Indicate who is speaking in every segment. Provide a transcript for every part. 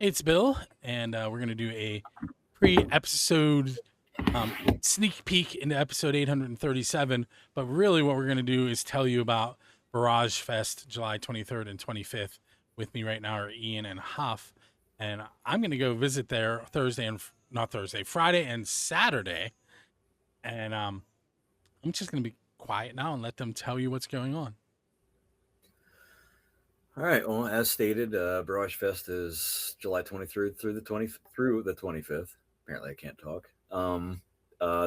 Speaker 1: It's Bill, and we're going to do a pre-episode sneak peek into episode 837. But really, what we're going to do is tell you about Barage Fest, July 23rd and 25th. With me right now are Ian and Huff, and I'm going to go visit there Friday and Saturday. And I'm just going to be quiet now and let them tell you what's going on.
Speaker 2: All right. Well, as stated, Barrage Fest is July 23rd through the 25th. Apparently, I can't talk. The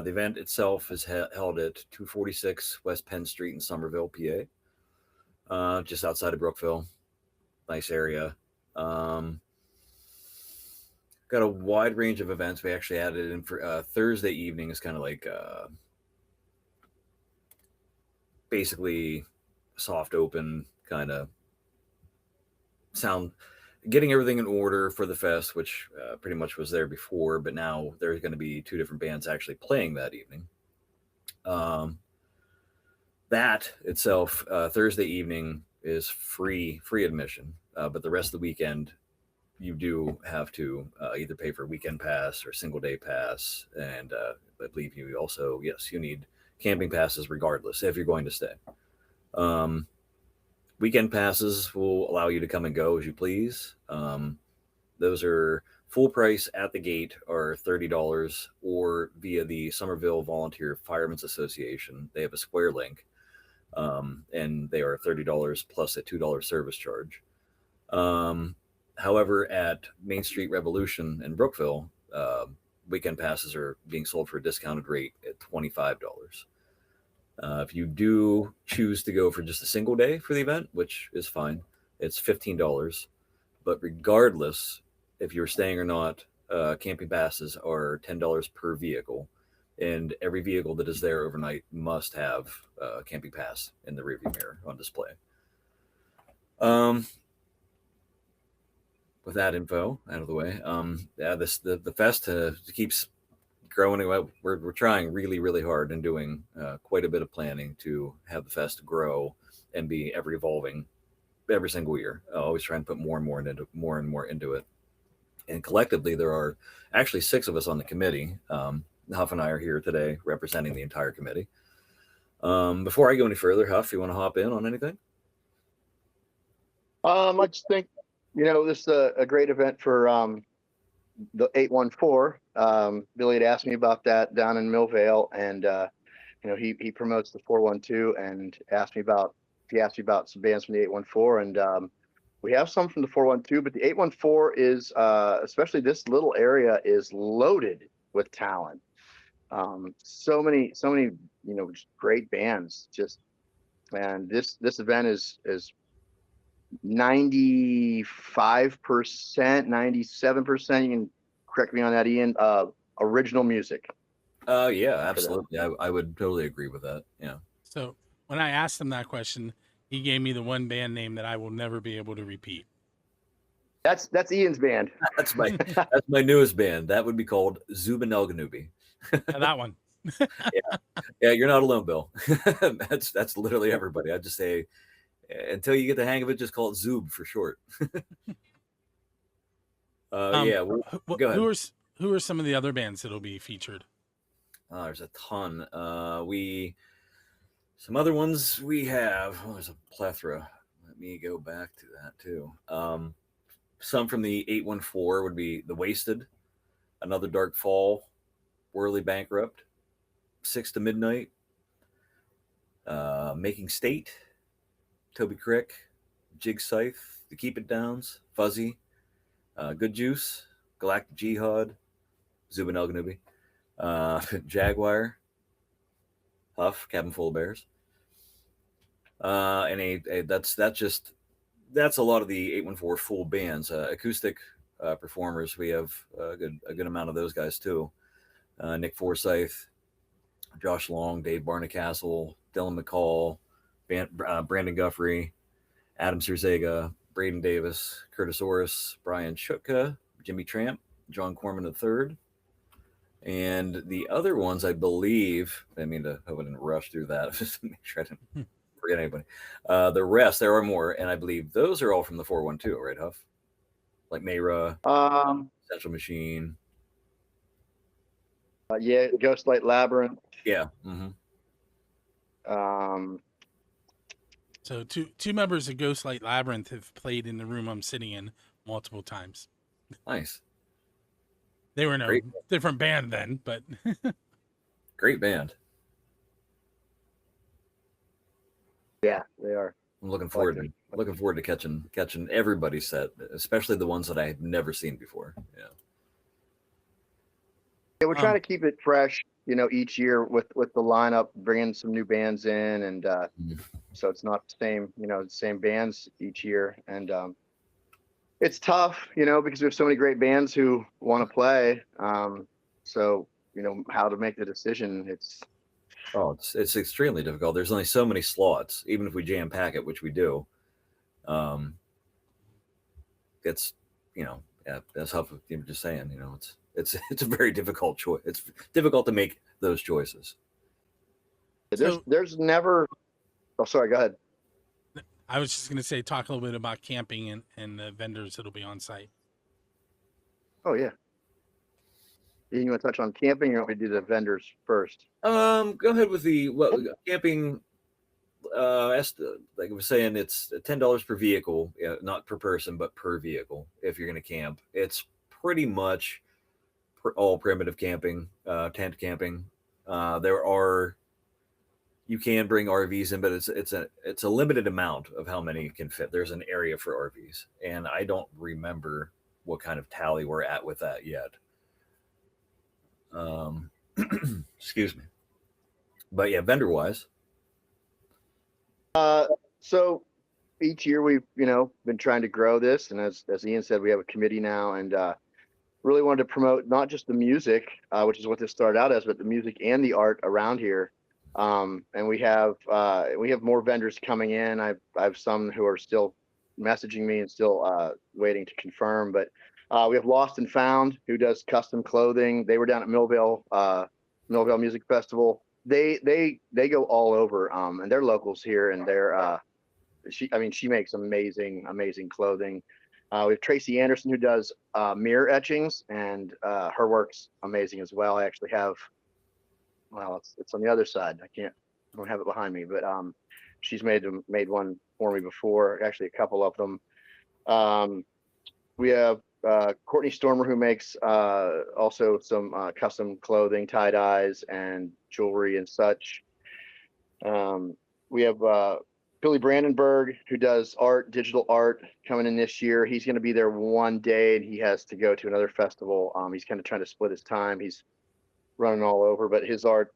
Speaker 2: event itself is held at 246 West Penn Street in Summerville, PA, just outside of Brookville. Nice area. Got a wide range of events. We actually added in for Thursday evening is kind of like basically soft open kind of sound, getting everything in order for the fest, which pretty much was there before, but now there's going to be two different bands actually playing that evening. That itself, Thursday evening is free admission, but the rest of the weekend you do have to either pay for a weekend pass or single day pass, and I believe you also, yes, you need camping passes regardless if you're going to stay. Weekend passes will allow you to come and go as you please. Those are full price at the gate are $30, or via the Summerville Volunteer Firemen's Association. They have a Square link, and they are $30 plus a $2 service charge. However, at Main Street Revolution in Brookville, weekend passes are being sold for a discounted rate at $25. If you do choose to go for just a single day for the event, which is fine, it's $15. But regardless, if you're staying or not, camping passes are $10 per vehicle, and every vehicle that is there overnight must have a camping pass in the rearview mirror on display. With that info out of the way, the fest keeps growing. We're trying really hard and doing quite a bit of planning to have the fest grow and be ever evolving every single year. Always trying to put more and more into it. And collectively, there are actually 6 of us on the committee. Huff and I are here today representing the entire committee. Before I go any further, Huff, you want to hop in on anything?
Speaker 3: I just think, this is a great event for the 814. Billy had asked me about that down in Millvale, and he promotes the 412, and he asked me about some bands from the 814, and we have some from the 412, but the 814 is especially this little area is loaded with talent. So many great bands. Just, man, this event is 95%, 97%. You can correct me on that, Ian. Original music.
Speaker 2: Yeah, absolutely. I would totally agree with that. Yeah.
Speaker 1: So when I asked him that question, he gave me the one band name that I will never be able to repeat.
Speaker 3: That's Ian's band.
Speaker 2: That's my newest band. That would be called Zubinelganubi.
Speaker 1: That one.
Speaker 2: Yeah, you're not alone, Bill. That's literally everybody. I just say, until you get the hang of it, just call it Zub for short. Yeah. Go ahead.
Speaker 1: Who are some of the other bands that'll be featured?
Speaker 2: There's a ton. Some other ones we have. There's a plethora. Let me go back to that too. Some from the 814 would be The Wasted, Another Dark Fall, Whirly Bankrupt, 6 to Midnight, Making State, Toby Crick, Jig Scythe, The Keep It Downs, Fuzzy, Good Juice, Galactic Jihad, Zubin Elganubi, Jaguar, Huff, Cabin Full of Bears. That's a lot of the 814 full bands. Acoustic performers, we have a good amount of those guys too. Nick Forsyth, Josh Long, Dave Barnacastle, Dylan McCall, Brandon Guffrey, Adam Sirzega, Braden Davis, Curtis Orris, Brian Shutka, Jimmy Tramp, John Corman III. And the other ones, I believe, I hope I didn't rush through that, just to make sure I didn't forget anybody. The rest, there are more, and I believe those are all from the 412, right, Huff? like Mayra,
Speaker 3: Um,
Speaker 2: Essential Machine.
Speaker 3: yeah, Ghostlight Labyrinth.
Speaker 2: Yeah. Mm-hmm.
Speaker 3: Um,
Speaker 1: So two members of Ghostlight Labyrinth have played in the room I'm sitting in multiple times.
Speaker 2: Nice.
Speaker 1: They were in a
Speaker 2: Great.
Speaker 1: different band then, but
Speaker 2: Great band.
Speaker 3: yeah, they are.
Speaker 2: I'm looking forward to catching everybody's set, especially the ones that I have never seen before. Yeah.
Speaker 3: Yeah, we're trying to keep it fresh, each year with the lineup, bringing some new bands in, and
Speaker 2: Mhm.
Speaker 3: so it's not the same, the same bands each year, and it's tough, because we have so many great bands who want to play. So how to make the decision,
Speaker 2: Oh, it's extremely difficult. There's only so many slots, even if we jam pack it, which we do. It's yeah, that's Huff. You were just saying, it's a very difficult choice. It's difficult to make those choices.
Speaker 3: there's never. Oh, sorry. Go ahead.
Speaker 1: I was just going to say, talk a little bit about camping and the vendors that'll be on site.
Speaker 3: Oh yeah. You want to touch on camping, or want me to do the vendors first?
Speaker 2: Go ahead with the camping. Like I was saying, it's $10 per vehicle, not per person, but per vehicle. If you're going to camp, it's pretty much all primitive camping, tent camping. You can bring RVs in, but it's a limited amount of how many you can fit. There's an area for RVs, and I don't remember what kind of tally we're at with that yet. Excuse me, but yeah, vendor wise.
Speaker 3: So each year we've been trying to grow this, and as Ian said, we have a committee now, and really wanted to promote not just the music, which is what this started out as, but the music and the art around here. And we have more vendors coming in. I have some who are still messaging me and still waiting to confirm, but we have Lost and Found, who does custom clothing. They were down at Millvale Music Festival. They go all over, and they're locals here, and she makes amazing clothing. We have Tracy Anderson, who does mirror etchings, and her work's amazing as well. I actually have, well, it's on the other side. I don't have it behind me, but she's made one for me before, actually a couple of them. We have Courtney Stormer, who makes also some custom clothing, tie dyes, and jewelry and such. We have Billy Brandenburg, who does digital art, coming in this year. He's going to be there one day, and he has to go to another festival. He's kind of trying to split his time. He's running all over, but his art,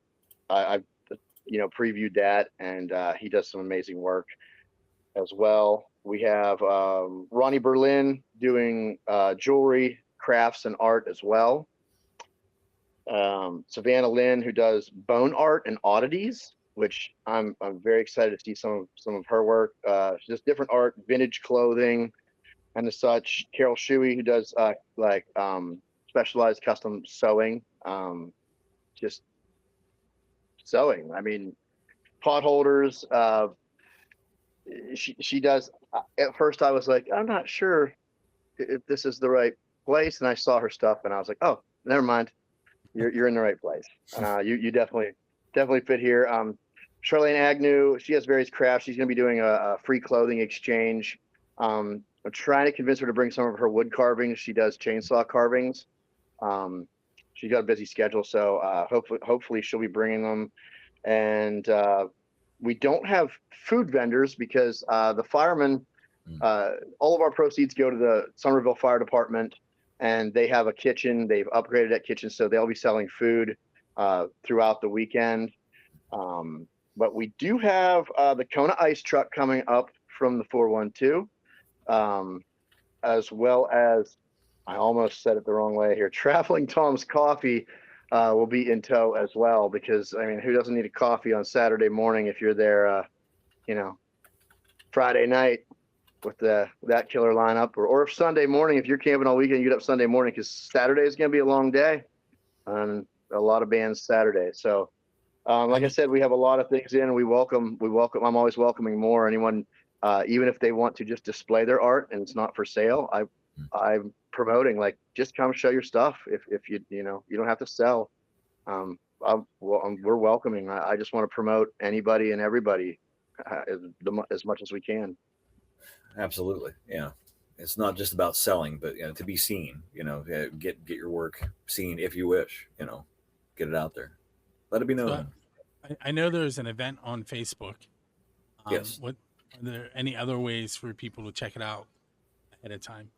Speaker 3: I've previewed that, and he does some amazing work as well. We have Ronnie Berlin doing jewelry, crafts, and art as well. Savannah Lynn, who does bone art and oddities, which I'm very excited to see some of her work. Just different art, vintage clothing, and the such. Carol Shuey, who does specialized custom sewing, just sewing. I mean, pot holders. She does. At first, I was like, I'm not sure if this is the right place, and I saw her stuff, and I was like, oh, never mind. You're in the right place. You definitely fit here. Charlene Agnew, she has various crafts. She's going to be doing a free clothing exchange. I'm trying to convince her to bring some of her wood carvings. She does chainsaw carvings. She's got a busy schedule, so hopefully she'll be bringing them. And we don't have food vendors because the firemen, all of our proceeds go to the Summerville Fire Department, and they have a kitchen. They've upgraded that kitchen, so they'll be selling food throughout the weekend. But we do have the Kona Ice truck coming up from the 412, as well as, I almost said it the wrong way here, Traveling Tom's Coffee will be in tow as well, because, I mean, who doesn't need a coffee on Saturday morning if you're there, Friday night with that killer lineup, or if Sunday morning, if you're camping all weekend, you get up Sunday morning, because Saturday is going to be a long day on a lot of bands Saturday. So, like I said, we have a lot of things in. We welcome. I'm always welcoming more. Anyone, even if they want to just display their art and it's not for sale, I'm promoting, like, just come show your stuff. If you you don't have to sell. We're welcoming. I just want to promote anybody and everybody as much as we can.
Speaker 2: Absolutely. Yeah. It's not just about selling, but to be seen, get your work seen if you wish, get it out there. Let it be known.
Speaker 1: I know there's an event on Facebook.
Speaker 2: Yes.
Speaker 1: What are there any other ways for people to check it out ahead of time?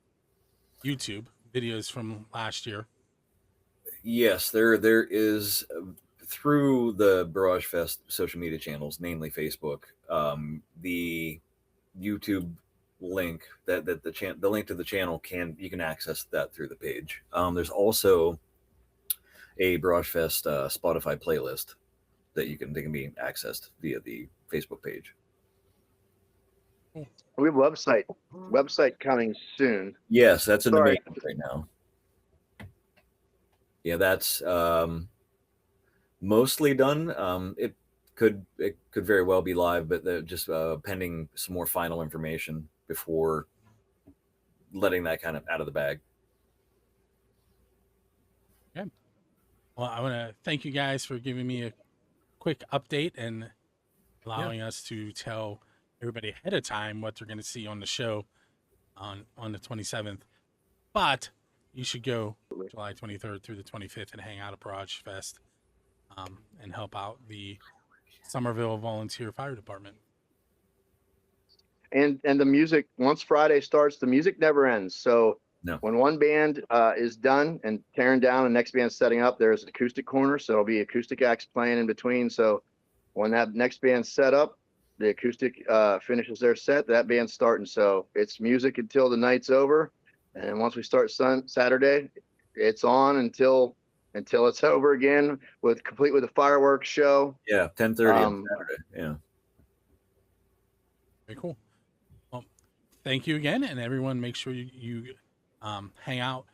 Speaker 1: YouTube videos from last year.
Speaker 2: Yes, there is through the Barage Fest social media channels, namely Facebook, the YouTube link the link to the channel you can access that through the page. There's also a Barage Fest Spotify playlist that they can be accessed via the Facebook page.
Speaker 3: We have website coming soon.
Speaker 2: Yes, that's in the making right now. Yeah, that's mostly done. It could very well be live, but they're just pending some more final information before letting that kind of out of the bag.
Speaker 1: Okay. Well, I want to thank you guys for giving me a quick update and allowing us to tell everybody ahead of time what they're going to see on the show on the 27th. But you should go July 23rd through the 25th and hang out at Barage Fest and help out the Summerville Volunteer Fire Department.
Speaker 3: And the music, once Friday starts, the music never ends. So when one band is done and tearing down, the next band's setting up, there's an acoustic corner. So there'll be acoustic acts playing in between. So when that next band's set up, the acoustic finishes their set, that band's starting. So it's music until the night's over. And once we start Saturday, it's on until it's over again, complete with a fireworks show.
Speaker 2: Yeah, 10:30 on Saturday. Yeah.
Speaker 1: Very cool. Well, thank you again, and everyone, make sure you hang out.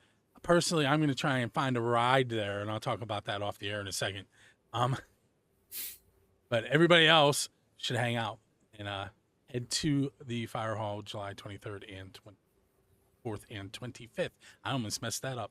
Speaker 1: Personally, I'm going to try and find a ride there, and I'll talk about that off the air in a second. But everybody else should hang out and head to the fire hall July 23rd and 24th and 25th. I almost messed that up.